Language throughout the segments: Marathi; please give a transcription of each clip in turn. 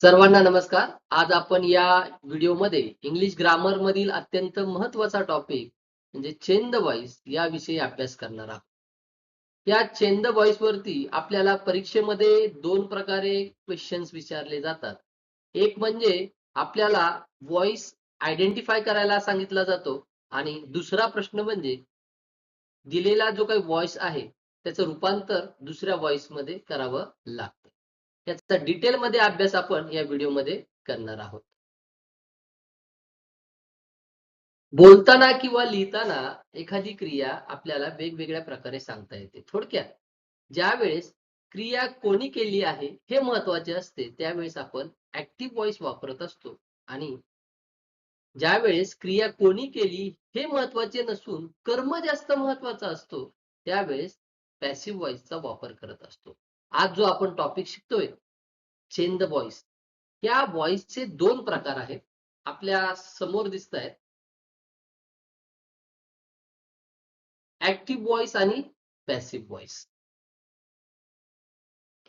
सर्वांना नमस्कार. आज आपण या व्हिडिओमध्ये इंग्लिश ग्रामर मधील अत्यंत महत्त्वाचा टॉपिक म्हणजे चेन द व्हॉइस याविषयी अभ्यास करणार आहोत. या चेन द व्हॉइस वरती आपल्याला परीक्षेमध्ये दोन प्रकारे क्वेश्चन्स विचारले जातात. एक म्हणजे आपल्याला व्हॉइस आयडेंटिफाय करायला सांगितला जातो आणि दुसरा प्रश्न म्हणजे दिलेला जो काही व्हॉइस आहे त्याचं रूपांतर दुसऱ्या व्हॉइस मध्ये करावं लागतं. याचा डिटेलमध्ये अभ्यास आपण या व्हिडिओमध्ये करणार आहोत. बोलताना किंवा लिहिताना एखादी क्रिया आपल्याला वेगवेगळ्या प्रकारे सांगता येते. थोडक्यात ज्यावेळेस क्रिया कोणी केली आहे हे महत्वाचे असते, त्यावेळेस आपण ऍक्टिव्ह व्हॉइस वापरत असतो आणि ज्यावेळेस क्रिया कोणी केली हे महत्वाचे नसून कर्म जास्त महत्वाचा असतो, त्यावेळेस पॅसिव्ह व्हॉइसचा वापर करत असतो. आज जो आपण टॉपिक शिकतोय चेन द व्हॉइस, या व्हॉइसचे दोन प्रकार आहेत. आपल्या समोर दिसत आहेत ऍक्टिव्ह व्हॉइस आणि पॅसिव्ह व्हॉइस.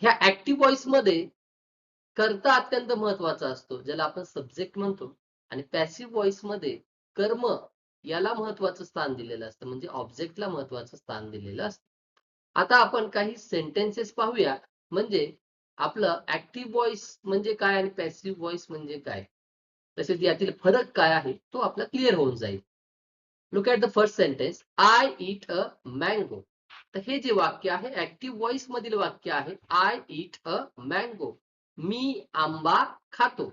ह्या ऍक्टिव्ह व्हॉइस मध्ये कर्ता अत्यंत महत्वाचा असतो, ज्याला आपण सब्जेक्ट म्हणतो, आणि पॅसिव्ह व्हॉइस मध्ये कर्म याला महत्वाचं स्थान दिलेलं असतं, म्हणजे ऑब्जेक्टला महत्वाचं स्थान दिलेलं असतं. आता आपण काही सेंटेन्सेस पाहूया, म्हणजे आपलं ऍक्टिव्ह व्हॉइस म्हणजे काय आणि पॅसिव्ह व्हॉइस म्हणजे काय, तसेच यातील फरक काय आहे तो आपला क्लिअर होऊन जाईल. Look at the first sentence, I eat a mango. तर हे जे वाक्य आहे ऍक्टिव्ह व्हॉइस मधील वाक्य आहे. आय ईट अ मँगो, मी आंबा खातो.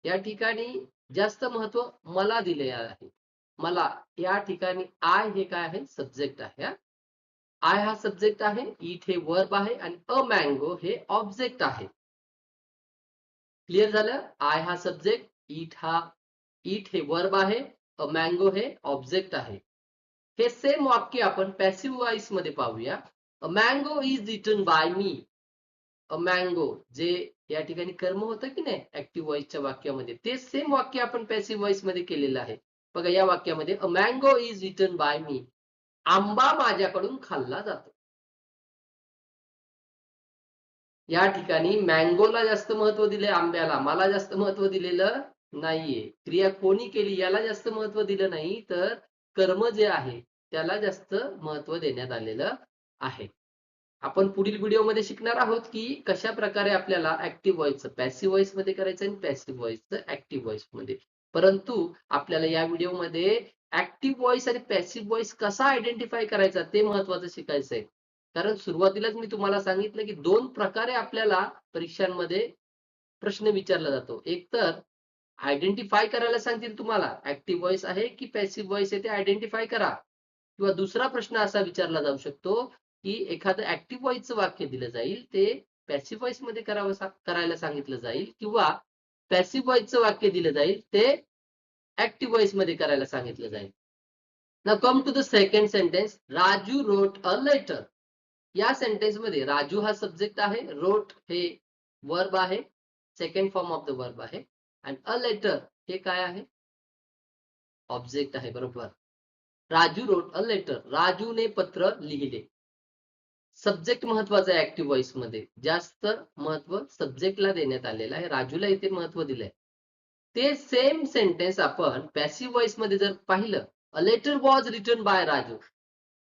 या ठिकाणी जास्त महत्व मला दिले आहे. मला या ठिकाणी आय हे काय आहे, सब्जेक्ट आहे. आय हा सब्जेक्ट आहे, ईट हे वर्ब आहे आणि अ मँगो हे ऑब्जेक्ट आहे. क्लिअर झालं? आय हा सब्जेक्ट, ईट हे वर्ब आहे, अ मँगो हे ऑब्जेक्ट आहे. हे सेम वाक्य आपण पॅसिव्ह व्हॉइस मध्ये पाहूया. A mango is eaten by me. A mango जे या ठिकाणी कर्म होतं की नाही ऍक्टिव्ह व्हॉइसच्या वाक्यामध्ये, ते सेम वाक्य आपण पॅसिव्ह व्हॉइस मध्ये केलेलं आहे. बघा या वाक्यामध्ये अ मँगो इज इटन बाय मी, आंबा माझ्याकडून खाल्ला जातो. या ठिकाणी मँगोला जास्त महत्व दिले, आंब्याला, मला जास्त महत्व दिलेलं नाहीये. क्रिया कोणी केली याला जास्त महत्व दिलं नाही, तर कर्म जे आहे त्याला जास्त महत्व देण्यात आलेलं आहे. आपण पुढील व्हिडिओमध्ये शिकणार आहोत की कशा प्रकारे आपल्याला ऍक्टिव्ह व्हॉइसचं पॅसिव्ह व्हॉइस मध्ये करायचं आणि पॅसिव्ह व्हॉइसचं ऍक्टिव्ह व्हॉइस मध्ये. परंतु आपल्याला या व्हिडिओमध्ये ऍक्टिव्ह व्हॉइस आणि पॅसिव्ह व्हॉइस कसा आयडेंटिफाय करायचा ते महत्वाचं शिकायचं आहे. कारण सुरुवातीलाच मी तुम्हाला सांगितलं की दोन प्रकारे आपल्याला परीक्षांमध्ये प्रश्न विचारला जातो. एक तर आयडेंटिफाय करायला सांगतील तुम्हाला ऍक्टिव्ह व्हॉइस आहे की पॅसिव्ह व्हॉइस आहे ते आयडेंटिफाय करा, किंवा दुसरा प्रश्न असा विचारला जाऊ शकतो की एखादं ऍक्टिव्ह व्हॉइसचं वाक्य दिलं जाईल, ते पॅसिव्ह व्हॉइस मध्ये करायला सांगितलं जाईल, किंवा पॅसिव्ह व्हॉइसचं वाक्य दिलं जाईल ते ऍक्टिव्ह व्हॉइस मध्ये करायला सांगितलं जाईल. Now come to the second sentence, Raju wrote a letter. या सेंटेन्स मध्ये राजू हा सब्जेक्ट आहे, रोट हे वर्ब आहे, second form of the verb आहे, आणि अ लेटर हे काय आहे, ऑब्जेक्ट आहे. बरोबर. राजू रोट अ लेटर, राजूने पत्र लिहिले. सब्जेक्ट महत्वाचा आहे ऍक्टिव्ह व्हॉइस मध्ये, जास्त महत्व सब्जेक्टला देण्यात आलेलं आहे, राजूला इथे महत्व दिलंय. ते सेम सेंटेन्स आपण पॅसिव्ह व्हॉइस मध्ये जर पाहिलं, a letter was written by Raju,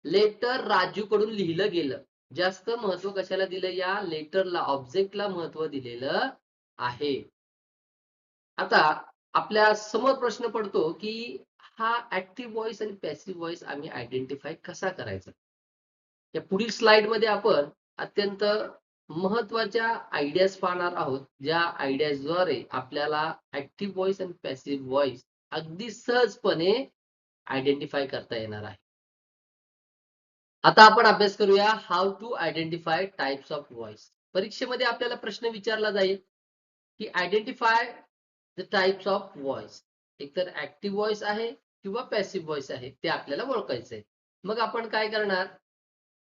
letter Raju कडून लिहिलं गेलं. जास्त महत्व कशाला दिलं, या लेटरला, ऑब्जेक्टला महत्व दिलेलं आहे. आता आपल्या समोर प्रश्न पडतो की हा ऍक्टिव्ह व्हॉइस आणि पॅसिव्ह व्हॉइस आम्ही आयडेंटिफाय कसा करायचा. या पुढील स्लाइड मध्ये आपण अत्यंत महत्वाच्या आयडियाज पाहणार आहोत, ज्या आयडियाजद्वारे आपल्याला ऍक्टिव्ह व्हॉइस आणि पॅसिव्ह व्हॉइस अगदी सहजपणे आयडेंटिफाय करता येणार आहे. आता आपण अभ्यास करूया how to identify types of voice. परीक्षेमध्ये आपल्याला प्रश्न विचारला जाईल की identify the types of voice. एकतर ऍक्टिव्ह व्हॉइस आहे किंवा पॅसिव्ह व्हॉइस आहे, ते आपल्याला ओळखायचंय. मग आपण काय करणार,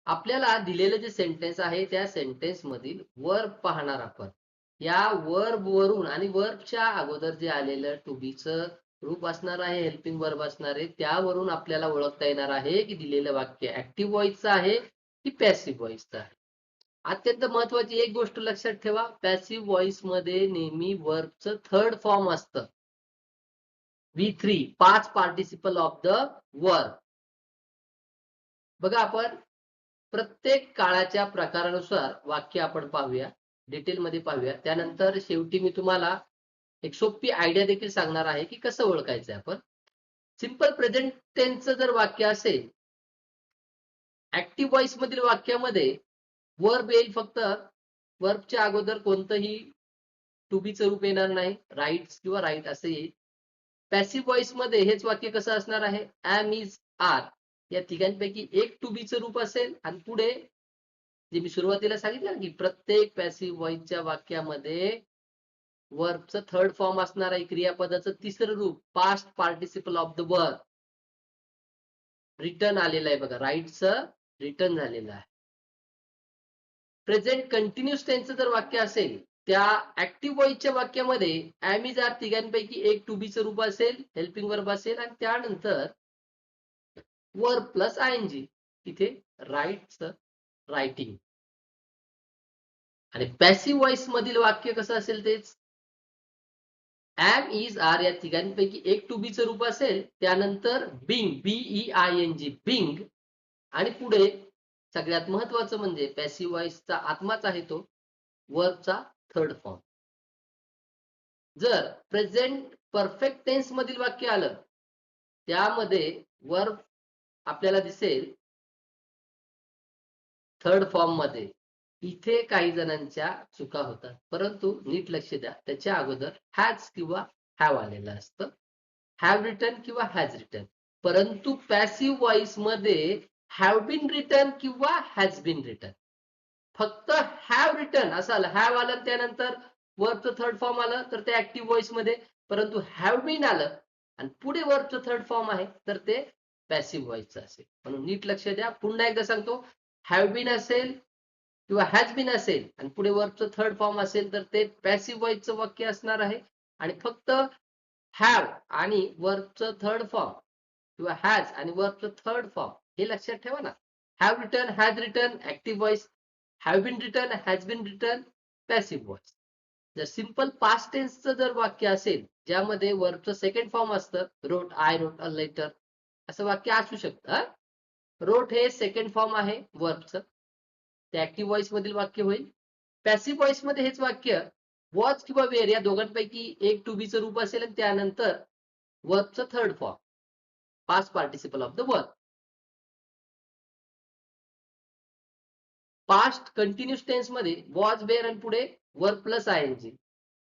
आपल्याला दिलेलं जे सेंटेन्स आहे त्या सेंटेन्स मधील वर्ब पाहणार आपण. या वर्ब वरून आणि वर्बच्या अगोदर जे आलेलं टू बीचं रूप असणार आहे, हेल्पिंग वर्ब असणार आहे, त्यावरून आपल्याला ओळखता येणार आहे की दिलेलं वाक्य ऍक्टिव्ह व्हॉइसचं आहे की पॅसिव्ह व्हॉइसचं आहे. अत्यंत महत्वाची एक गोष्ट लक्षात ठेवा, पॅसिव्ह व्हॉइस मध्ये नेहमी वर्बचं थर्ड फॉर्म असतं. V3 past participle of the verb. बघा आपण प्रत्येक काळाच्या प्रकारानुसार वाक्य आपण पाहूया, डिटेलमध्ये पाहूया. त्यानंतर शेवटी मी तुम्हाला एक सोपी आयडिया देखील सांगणार आहे की कसं ओळखायचं आपण. सिंपल प्रेझेंट टेन्सचं जर वाक्य असेल, ऍक्टिव्ह व्हॉइस मधील वाक्यामध्ये वर्ब येईल फक्त. वर्बच्या अगोदर कोणतंही टू बीचं रूप येणार नाही, राईट्स किंवा राईट असं येईल. पॅसिव्ह व्हॉइस मध्ये हेच वाक्य कसं असणार आहे, एम इज आर या तिघांपैकी एक टू बीचं रूप असेल आणि पुढे जे मी सुरुवातीला सांगितलं की प्रत्येक पॅसिव्ह व्हॉइसच्या वाक्यामध्ये वर्बचं थर्ड फॉर्म असणार आहे, क्रियापदाचं तिसरं रूप past participle of the verb. Return आलेलं आहे बघा, राईटचं रिटर्न झालेलं आहे. प्रेझेंट कंटिन्युअस टेन्सचं जर वाक्य असेल, त्या ऍक्टिव्ह व्हॉइसच्या वाक्यामध्ये एम इज आर तिघांपैकी एक टू बीचं रूप असेल, हेल्पिंग वर्ब असेल आणि त्यानंतर वर्ब प्लस आयएनजी, तिथे राईटचं रायटिंग. आणि पॅसिव्ह व्हॉइस मधील वाक्य कसं असेल तेच, एम इज आर या तिघांपैकी एक टू बीचं रूप असेल, त्यानंतर बिंग BEING बिंग आणि पुढे सगळ्यात महत्वाचं म्हणजे पॅसिव्ह व्हॉइसचा आत्माच आहे तो वर्बचा थर्ड फॉर्म. जर प्रेझेंट परफेक्ट टेन्स मधील वाक्य आलं, त्यामध्ये वर्ब आपल्याला दिसेल थर्ड फॉर्म मध्ये. इथे काही जणांच्या चुका होतात, परंतु नीट लक्ष द्या, त्याच्या अगोदर हॅज किंवा हॅव आलेलं असतं, हॅव रिटन किंवा हॅज रिटन. परंतु पॅसिव्ह व्हॉइस मध्ये हॅव बीन रिटन किंवा हॅज बीन रिटन. फक्त हॅव रिटन असं आलं, हॅव आलं त्यानंतर वर्बचं थर्ड फॉर्म आलं तर ते ऍक्टिव्ह व्हॉइस मध्ये, परंतु हॅव बीन आलं आणि पुढे वर्बचं थर्ड फॉर्म आहे तर ते पॅसिव्ह व्हॉइसचं असेल. म्हणून नीट लक्ष द्या. पुन्हा एकदा सांगतो, हॅव बीन असेल किंवा हॅज बीन असेल आणि पुढे वर्बचं थर्ड फॉर्म असेल तर ते पॅसिव्ह व्हॉइसचं वाक्य असणार आहे. आणि फक्त हॅव आणि वर्बचं थर्ड फॉर्म किंवा हॅज आणि वर्बचं थर्ड फॉर्म हे लक्षात ठेवा ना. Have written, has written active voice, have been written, has been written passive voice. जर सिंपल पास्ट टेन्सचं जर वाक्य असेल, ज्यामध्ये वर्बचं सेकंड फॉर्म असतं, रोट आय रोट अ लेटर असं वाक्य असू शकतं. रोट हे सेकंड फॉर्म आहे वर्बचं, ते ऍक्टिव्ह व्हॉइस मधील वाक्य होईल. पॅसिव्ह व्हॉइस मध्ये हेच वाक्य वॉच किंवा वेअर या दोघांपैकी एक टू बीचं रूप असेल आणि त्यानंतर वर्बचं third form past participle of the verb. Past continuous tense मध्ये वॉज वेअर आणि पुढे verb plus ING,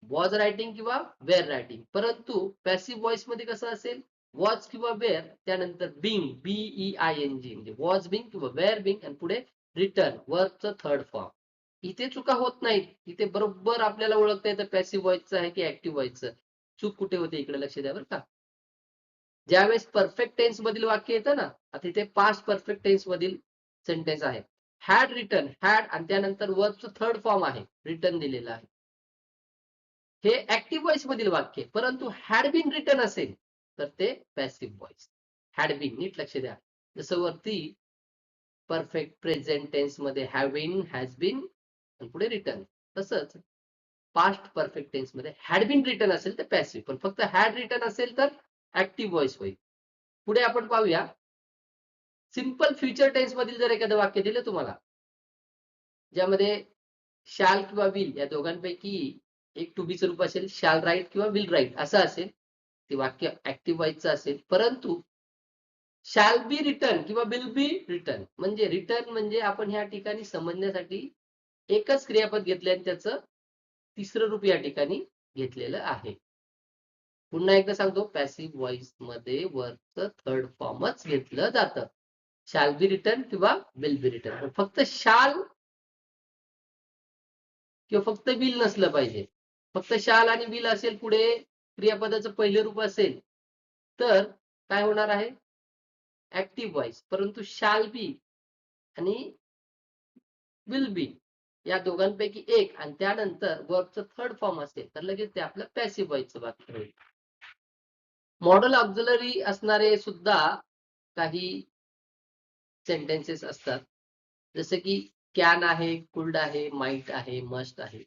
was writing किंवा वेअर रायटिंग. परंतु पॅसिव्ह व्हॉइस मध्ये कसं असेल, वॉज किंवा वेअर त्यानंतर बिंग BEING म्हणजे वॉज बिंग किंवा वेअर बिंग आणि पुढे रिटर्न वर्बचं थर्ड फॉर्म. इथे चुका होत नाहीत, इथे बरोबर आपल्याला ओळखता येतं पॅसिव्ह व्हॉइसचं आहे की ऍक्टिव्ह व्हॉइसचं. चूक कुठे होते इकडे लक्ष द्या बरं का. ज्यावेळेस परफेक्ट टेन्स मधील वाक्य येतं ना, आता इथे पास्ट परफेक्ट टेन्स मधील सेंटेन्स आहे, हॅड रिटन, हॅड आणि त्यानंतर वर्बचं थर्ड फॉर्म आहे रिटर्न दिलेलं आहे, हे ऍक्टिव्ह व्हॉइस मधील वाक्य. परंतु हॅड बीन रिटन असेल तर ते पॅसिव्ह व्हॉइस. हॅड बीन, नीट लक्ष द्या. जसं वरती परफेक्ट प्रेझेंट टेन्स मध्ये हॅव बीन, हॅज बीन आणि पुढे रिटर्न, तसंच पास्ट परफेक्ट टेन्स मध्ये हॅड बीन रिटन असेल तर पॅसिव्ह, पण फक्त हॅड रिटन असेल तर ऍक्टिव्ह व्हॉइस होईल. पुढे आपण पाहूया, सिंपल फ्युचर टेन्स मधील जर एखादं वाक्य दिलं तुम्हाला, ज्यामध्ये शाल किंवा विल या दोघांपैकी एक टू बीचं रूप असेल, शाल राईट किंवा विल राईट असं असेल, ते वाक्य ऍक्टिव्ह व्हॉइसचं असेल. परंतु शाल बी रिटर्न किंवा विल बी रिटर्न म्हणजे रिटर्न म्हणजे आपण ह्या ठिकाणी समजण्यासाठी एकच क्रियापद घेतले आणि त्याचं तिसरं रूप या ठिकाणी घेतलेलं आहे. पुन्हा एकदा सांगतो, पॅसिव्ह व्हॉइस मध्ये वर्बचं थर्ड फॉर्मच घेतलं जातं, शाल बी रिटर्न किंवा विल बी रिटर्न. फक्त शाल किंवा फक्त विल नसलं पाहिजे. फक्त शाल आणि विल असेल, पुढे क्रियापदाचं पहिले रूप असेल तर काय होणार आहे, ऍक्टिव्ह व्हॉइस. परंतु शाल बी आणि विल बी या दोघांपैकी एक आणि त्यानंतर वर्बचं थर्ड फॉर्म असेल तर लगेच ते आपलं पॅसिव्ह व्हॉइसचं वाक्य होईल. मॉडल ऑक्झिलरी असणारे सुद्धा काही सेंटेन्सेस असतात, जसे की कॅन आहे, कुल्ड आहे, माइट आहे, मस्ट आहे.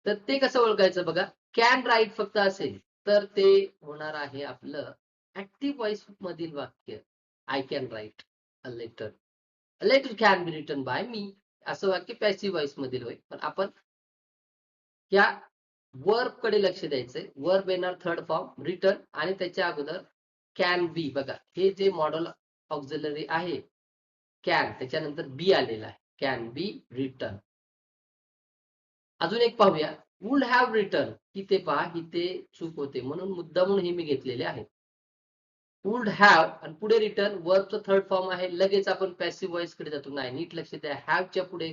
तर ते कसं ओळखायचं बघा. कॅन राईट फक्त असेल तर ते होणार आहे आपलं ऍक्टिव्ह व्हॉइस मधील वाक्य. I can write a letter. A letter can be written by me. असं वाक्य पॅसिव्ह व्हॉइस मधील होईल. पण आपण या वर्ब कडे लक्ष द्यायचंय. वर्ब येणार थर्ड फॉर्म रिटन आणि त्याच्या अगोदर कॅन बी. बघा हे जे मॉडल ऑक्झिलरी आहे कॅन त्याच्यानंतर बी आलेला आहे. Can be written. अजून एक पाहूया. Would have written. इथे पहा इथे चूक होते म्हणून मुद्दामून हे मी घेतलेले आहे. वुड हॅव आणि पुढे रिटर्न वर्बचं थर्ड फॉर्म आहे. लगेच आपण पॅसिव्ह व्हॉइस कडे जातो. नाही, नीट लक्ष द्या. हॅवच्या पुढे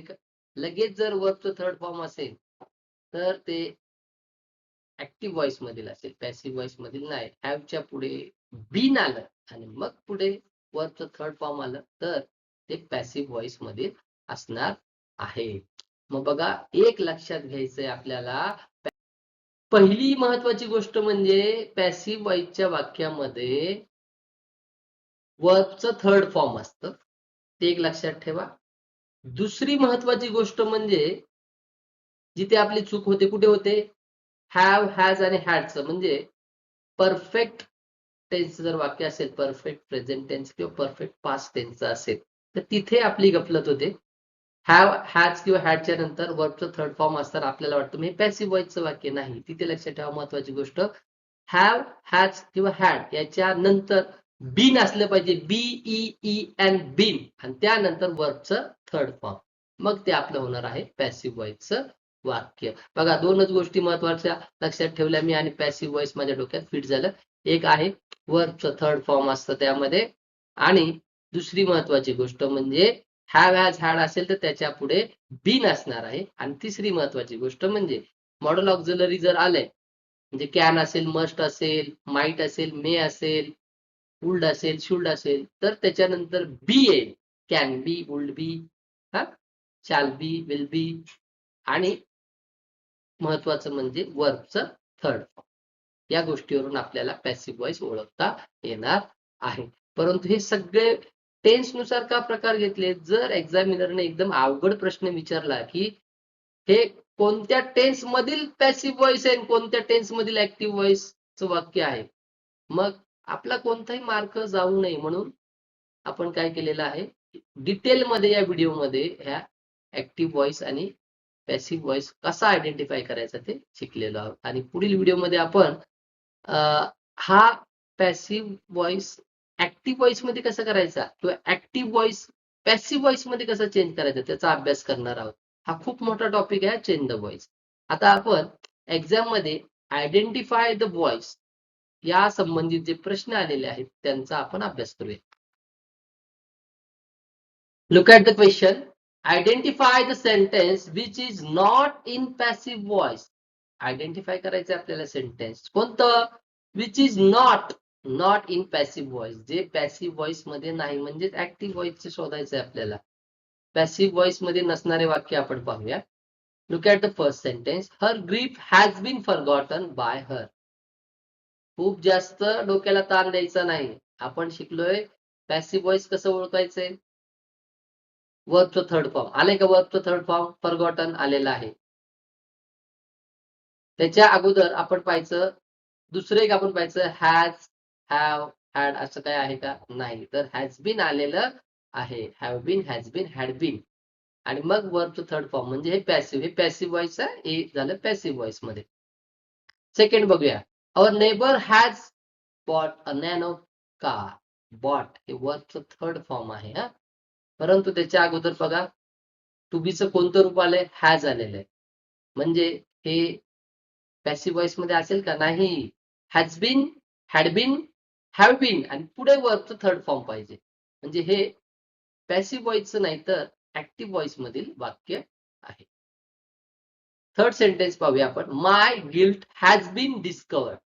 लगेच जर वर्बचं थर्ड फॉर्म असेल तर ते ऍक्टिव्ह व्हॉइस मधील असेल, पॅसिव्ह व्हॉइस मधील नाही. हॅवच्या पुढे बीन आलं आणि मग पुढे वर्बचं थर्ड फॉर्म आलं तर ते पॅसिव्ह व्हॉइस मधील असणार आहे. मग बघा एक लक्षात घ्यायचंय आपल्याला. पहिली महत्वाची गोष्ट म्हणजे पॅसिव्ह व्हॉइसच्या वाक्यामध्ये वर्बचं थर्ड फॉर्म असतं. ते एक लक्षात ठेवा. दुसरी महत्वाची गोष्ट म्हणजे जिथे आपली चूक होते कुठे होते. हॅव, हॅज आणि हॅडचं म्हणजे परफेक्ट टेन्स जर वाक्य असेल, परफेक्ट प्रेझेंट टेन्स किंवा परफेक्ट पास्ट टेन्सचं असेल तर तिथे आपली गफलत होते. हॅव, हॅज किंवा हॅडच्या नंतर वर्बचं थर्ड फॉर्म असताना आपल्याला वाटतं हे पॅसिव्ह व्हॉइसचं वाक्य नाही. तिथे लक्षात ठेवा महत्वाची गोष्ट. हॅव, हॅज किंवा हॅड याच्या नंतर बीन असलं पाहिजे. बीईईएन बीन आणि त्यानंतर वर्बचं थर्ड फॉर्म. मग ते आपलं होणार आहे पॅसिव्ह व्हॉइसचं वाक्य. बघा दोनच गोष्टी महत्वाच्या लक्षात ठेवल्या मी आणि पॅसिव्ह व्हॉइस माझ्या डोक्यात फिट झालं. एक आहे वर्बचं थर्ड फॉर्म असतं त्यामध्ये आणि दुसरी महत्वाची गोष्ट म्हणजे हॅव, हॅज, हॅड असेल तर त्याच्या पुढे बीन असणार आहे. आणि तिसरी महत्वाची गोष्ट म्हणजे मॉडल ऑक्झिलरी जर आलंय म्हणजे कॅन असेल, मस्ट असेल, माइट असेल, मे असेल, वुल्ड असेल, शुल्ड असेल तर त्याच्यानंतर बी येईल. कॅन बी, वुल्ड बी, हा शॅल बी, विल बी आणि महत्वाचं म्हणजे वर्बचं थर्ड फॉर्म. या गोष्टीवरून आपल्याला पॅसिव्ह व्हॉइस ओळखता येणार आहे. परंतु हे सगळे टेन्स नुसार का प्रकार घेतले. जर एक्झामिनरने एकदम अवघड प्रश्न विचारला की हे कोणत्या टेन्स मधील पॅसिव्ह व्हॉइस आहे, कोणत्या टेन्स मधील ऍक्टिव्ह व्हॉइसचं वाक्य आहे, मग आपला कोणताही मार्क जाऊ नये म्हणून आपण काय केलेलं आहे, डिटेलमध्ये या व्हिडिओमध्ये ह्या ऍक्टिव्ह व्हॉइस आणि पॅसिव्ह व्हॉइस कसा आयडेंटिफाय करायचा ते शिकलेलो आहोत. आणि पुढील व्हिडिओमध्ये आपण हा पॅसिव्ह व्हॉइस ऍक्टिव्ह व्हॉइस मध्ये कसा करायचा किंवा ऍक्टिव्ह व्हॉइस पॅसिव्ह व्हॉइस मध्ये कसा चेंज करायचा त्याचा अभ्यास करणार आहोत. हा खूप मोठा टॉपिक आहे चेंज द व्हॉइस. आता आपण एक्झाम मध्ये आयडेंटिफाय द व्हॉइस या संबंधित जे प्रश्न आलेले आहेत त्यांचा आपण अभ्यास करूया. Look at the question. Identify the sentence which is not in passive voice. Identify करायचं आपल्याला सेंटेन्स कोणतं, which is not, not in passive voice, जे पॅसिव्ह व्हॉइस मध्ये नाही म्हणजे ऍक्टिव्ह व्हॉइसचे शोधायचं आहे आपल्याला. पॅसिव्ह व्हॉइस मध्ये नसणारे वाक्य आपण पाहूया. Look at the first sentence. Her grief has been forgotten by her. खूप जास्त डोक्याला ताण द्यायचा नाही. आपण शिकलोय पॅसिव्ह व्हॉइस कसं ओळखायचंय. वर्बचं थर्ड फॉर्म आलंय का, वर्बचं थर्ड फॉर्म फॉरगॉटन आलेला आहे. त्याच्या अगोदर आपण पाहायचं दुसरं एक आपण पाहायचं हॅज, हॅव, हॅड असं काय आहे का, नाही. तर हॅज बीन आलेलं आहे. Have been, has been, had been आणि मग वर्बचं थर्ड फॉर्म म्हणजे हे पॅसिव्ह. हे पॅसिव्ह व्हॉइस आहे. हे झालं पॅसिव्ह व्हॉइस मध्ये. सेकंड बघूया. Our neighbour has bought a nano car. Bought हे वर्बचं थर्ड फॉर्म आहे. हा परंतु त्याच्या अगोदर बघा टू बीचं कोणतं रूप आलंय, हॅज आलेलं आहे. म्हणजे हे पॅसिव्ह व्हॉइस मध्ये असेल का, नाही. Has been, had been, have been आणि पुढे वर्बचं थर्ड फॉर्म पाहिजे. म्हणजे हे पॅसिव्ह व्हॉइसचं नाही तर ऍक्टिव्ह व्हॉइस मधील वाक्य आहे. थर्ड सेंटेन्स पाहूया आपण. My guilt has been discovered.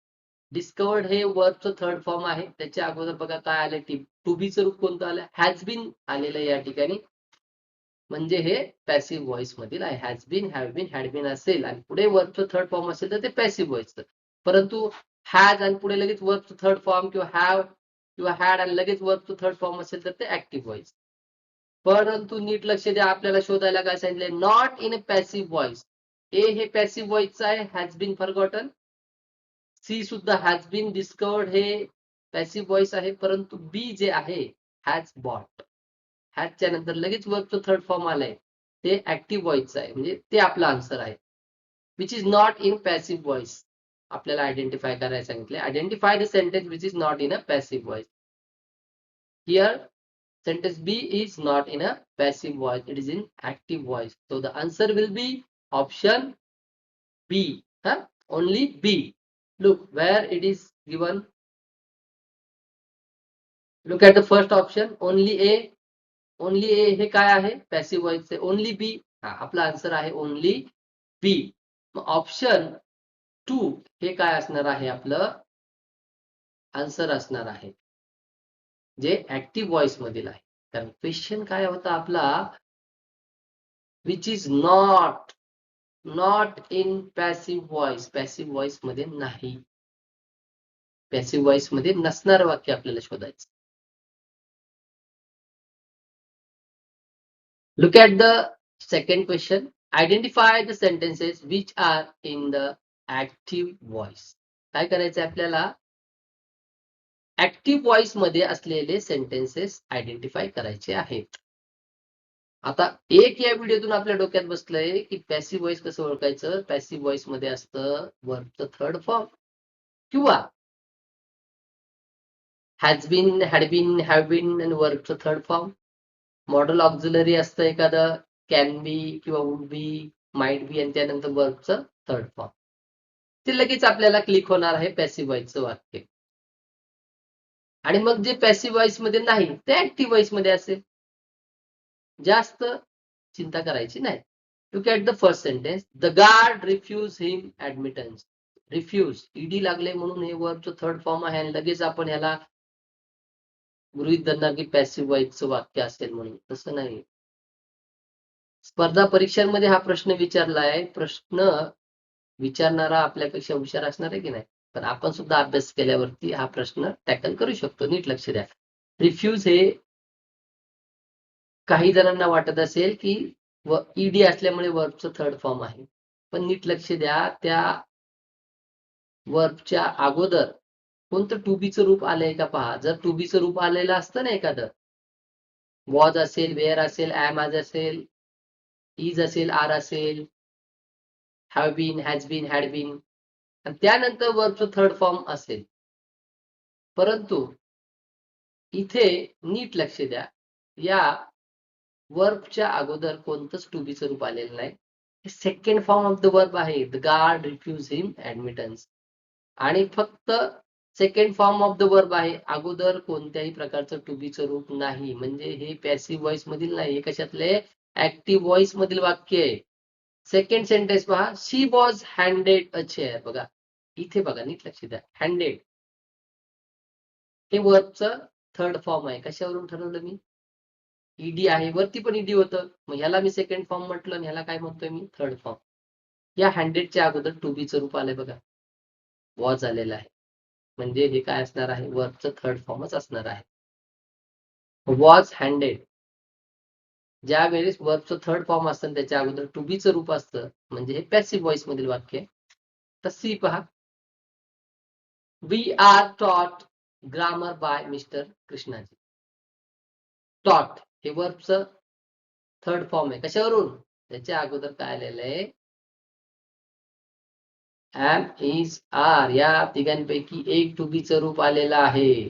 Discovered हे वर्बचं थर्ड फॉर्म आहे. त्याच्या अगोदर बघा काय आलं, टू बीचं रूप कोणतं आलं, हॅज बीन आलेलं या ठिकाणी. म्हणजे हे पॅसिव्ह व्हॉइस मधील आहे. Has been, have been, had been असेल आणि पुढे वर्बचं थर्ड फॉर्म असेल तर ते पॅसिव्ह व्हॉइसचं. परंतु हॅज आणि पुढे लगेच वर्बचं थर्ड फॉर्म किंवा हॅव किंवा हॅड आणि लगेच वर्बचं थर्ड फॉर्म असेल तर ते ऍक्टिव्ह व्हॉइस. परंतु नीट लक्ष द्या, आपल्याला शोधायला काय सांगितलंय, not in a passive voice. A हे पॅसिव्ह व्हॉइसचं आहे, हॅज बीन फॉरगॉटन. सी सुद्धा हॅज बीन डिस्कवर्ड हे पॅसिव्ह व्हॉइस आहे, परंतु बी जे आहे हॅज बॉट. हॅजच्या नंतर लगेच वर्बचं थर्ड फॉर्म आलंय, ते ऍक्टिव्ह व्हॉइसचं आहे, म्हणजे ते आपला आन्सर आहे. Which is not in passive voice आपल्याला आयडेंटिफाय करायला सांगितले. Identify the sentence which is not in a passive voice. Here sentence B is not in a passive voice, it is in active voice. So the answer will be option B. Huh? Only B. Look where it is given. Look at the first option, only A. Only A हे काय आहे, passive voice चे. Only B, आपला आन्सर आहे only B. ऑप्शन 2 हे काय असणार आहे, आपलं आन्सर असणार आहे, जे ऍक्टिव्ह व्हॉइस मधील आहे. कारण क्वेश्चन काय होता आपला, which is not in passive voice, passive voice मध्ये नाही, पॅसिव्ह व्हॉइस मध्ये नसणार वाक्य आपल्याला शोधायचं. Look at the second question, identify the sentences which are in the active voice. काय करायचं आपल्याला, ऍक्टिव्ह व्हॉइस मध्ये असलेले सेंटेन्सेस आयडेंटिफाय करायचे आहेत. आता एक या व्हिडिओतून आपल्या डोक्यात बसलंय की पॅसिव्ह व्हॉइस कसं ओळखायचं. पॅसिव्ह व्हॉइस मध्ये असतं वर्बचं थर्ड फॉर्म किंवा has been, had been, have been आणि वर्बचं थर्ड फॉर्म. मॉडल ऑक्झिलरी असतं एखादं, कॅन बी किंवा वुड बी, माइट बी, आणि त्यानंतर वर्बचं थर्ड फॉर्म. ते लगेच आपल्याला क्लिक होणार आहे पॅसिव्ह व्हॉइसचं वाक्य. आणि मग जे पॅसिव्ह व्हॉइस मध्ये नाही ते ऍक्टिव्ह व्हॉइस मध्ये असेल. जास्त चिंता करायची नाही. Look at the first sentence, the guard refuse him admittance. Refuse ED लागले म्हणून हे वर्बचं थर्ड फॉर्म आहे, आणि लगेच आपण ह्याला गृहीत धरणार की पॅसिव्ह व्हॉइसचं वाक्य असेल म्हणून. तसं नाही. स्पर्धा परीक्षांमध्ये हा प्रश्न विचारलाय, प्रश्न विचारणारा आपल्यापेक्षा हुशार असणार आहे की नाही, पण आपण सुद्धा अभ्यास केल्यावरती हा प्रश्न टॅकल करू शकतो. नीट लक्ष द्या. रिफ्यूज हे काही जणांना वाटत असेल की ईडी असल्यामुळे वर्बचं थर्ड फॉर्म आहे, पण नीट लक्ष द्या, त्या वर्बच्या अगोदर कोणतं टू बीचं रूप आलंय का पहा. जर टू बीचं रूप आलेलं असतं ना एखादं, वॉज असेल, वेअर असेल, ऍम आज असेल, इज असेल, आर असेल, have been, has been, had been, आणि त्यानंतर वर्बचं थर्ड फॉर्म असेल. परंतु इथे नीट लक्ष द्या, या वर्बच्या अगोदर कोणतंच टू बीचं रूप आलेलं नाही. Second form of the verb आहे, the guard refuse him admittance, आणि फक्त second form of the verb आहे, अगोदर कोणत्याही प्रकारचं टू बीचं रूप नाही. म्हणजे हे पॅसिव्ह व्हॉइस मधील नाही, हे कशातले, ऍक्टिव्ह व्हॉइस मधील वाक्य आहे. सेकंड सेंटेन्स पहा, शी वॉज हँडेड अ चेअर. बघा इथे, बघा नीट लक्ष द्या, हँडेड हे वर्बचं थर्ड फॉर्म आहे. कशावरून ठरवलं मी, ईडी आहे, वरती पण ईडी होतं, मग ह्याला मी सेकंड फॉर्म म्हटलं आणि ह्याला काय म्हणतोय मी, थर्ड फॉर्म. या हँडेडच्या अगोदर टू बीचं रूप आलंय बघा, वॉज आलेलं आहे, म्हणजे हे काय असणार आहे, वर्बचं थर्ड फॉर्मच असणार आहे. वॉज हँडेड, ज्या वेळेस वर्बचं थर्ड फॉर्म असतं त्याच्या अगोदर टू बीचं रूप असतं, म्हणजे हे पॅसिव्ह व्हॉइस मधील वाक्य आहे. तर सी पहा, वी आर टॉट ग्रामर बाय मिस्टर कृष्णाजी. टॉट हे वर्बचं थर्ड फॉर्म आहे, कशावरून, त्याच्या अगोदर काय आलेलं आहे, एम, इज, आर, या तिघांपैकी एक टू बीचं रूप आलेलं आहे.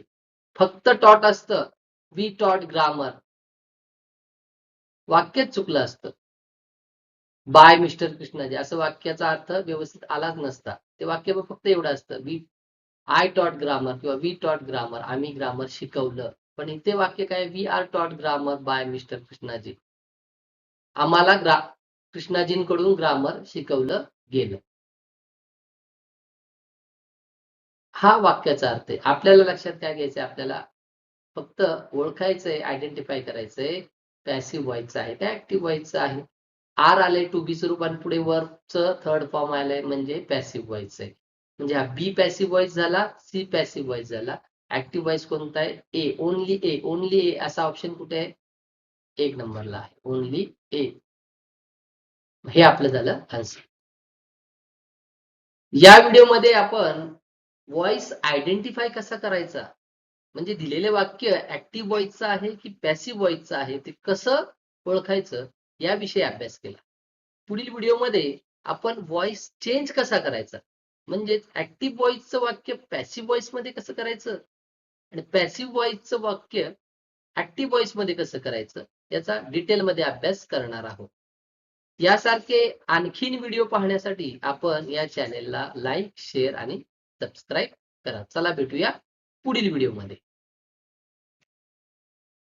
फक्त टॉट असतं, वी टॉट ग्रामर, वाक्यच चुकलं असतं. बाय मिस्टर कृष्णाजी असं वाक्याचा अर्थ व्यवस्थित आलाच नसता. ते वाक्य फक्त एवढं असतं, वी आय टॉट ग्रामर किंवा वी टॉट ग्रामर, आम्ही ग्रामर शिकवलं. पण इथे वाक्य काय, वी आर टॉट ग्रामर बाय मिस्टर कृष्णाजी, आम्हाला कृष्णाजींकडून ग्रामर शिकवलं गेलं. हा वाक्याचा अर्थ आहे. आपल्याला लक्षात काय घ्यायचंय, आपल्याला फक्त ओळखायचंय, आयडेंटिफाय करायचंय, पॅसिव्ह व्हॉइसचं आहे का ऍक्टिव्ह व्हॉइसचं आहे. आर आलंय टू बी स्वरूप आणि पुढे वर्बचं थर्ड फॉर्म आलंय, म्हणजे पॅसिव्ह व्हॉइस आहे. म्हणजे हा बी पॅसिव्ह व्हॉइस झाला, सी पॅसिव्ह व्हॉइस झाला. ऍक्टिव्ह व्हॉइस कोणता आहे, ए, ओनली ए. ओनली ए असा ऑप्शन कुठे आहे, एक नंबरला आहे, ओनली ए. हे आपलं झालं आन्सर. या व्हिडिओमध्ये आपण व्हॉइस आयडेंटिफाय कसा करायचा, म्हणजे दिलेले वाक्य ऍक्टिव्ह व्हॉइसचं आहे की पॅसिव्ह व्हॉइसचं आहे ते कसं ओळखायचं याविषयी अभ्यास केला. पुढील व्हिडिओमध्ये आपण व्हॉइस चेंज कसा करायचा, म्हणजेच ऍक्टिव्ह व्हॉइसचं वाक्य पॅसिव्ह व्हॉइस मध्ये कसं करायचं आणि पॅसिव्ह व्हॉइसचं वाक्य ऍक्टिव्ह व्हॉइस मध्ये कसं करायचं याचा डिटेलमध्ये अभ्यास करणार आहोत. यासारखे आणखीन व्हिडिओ पाहण्यासाठी आपण या चॅनेलला लाईक, शेअर आणि सबस्क्राईब करा. चला भेटूया पुढील व्हिडिओमध्ये.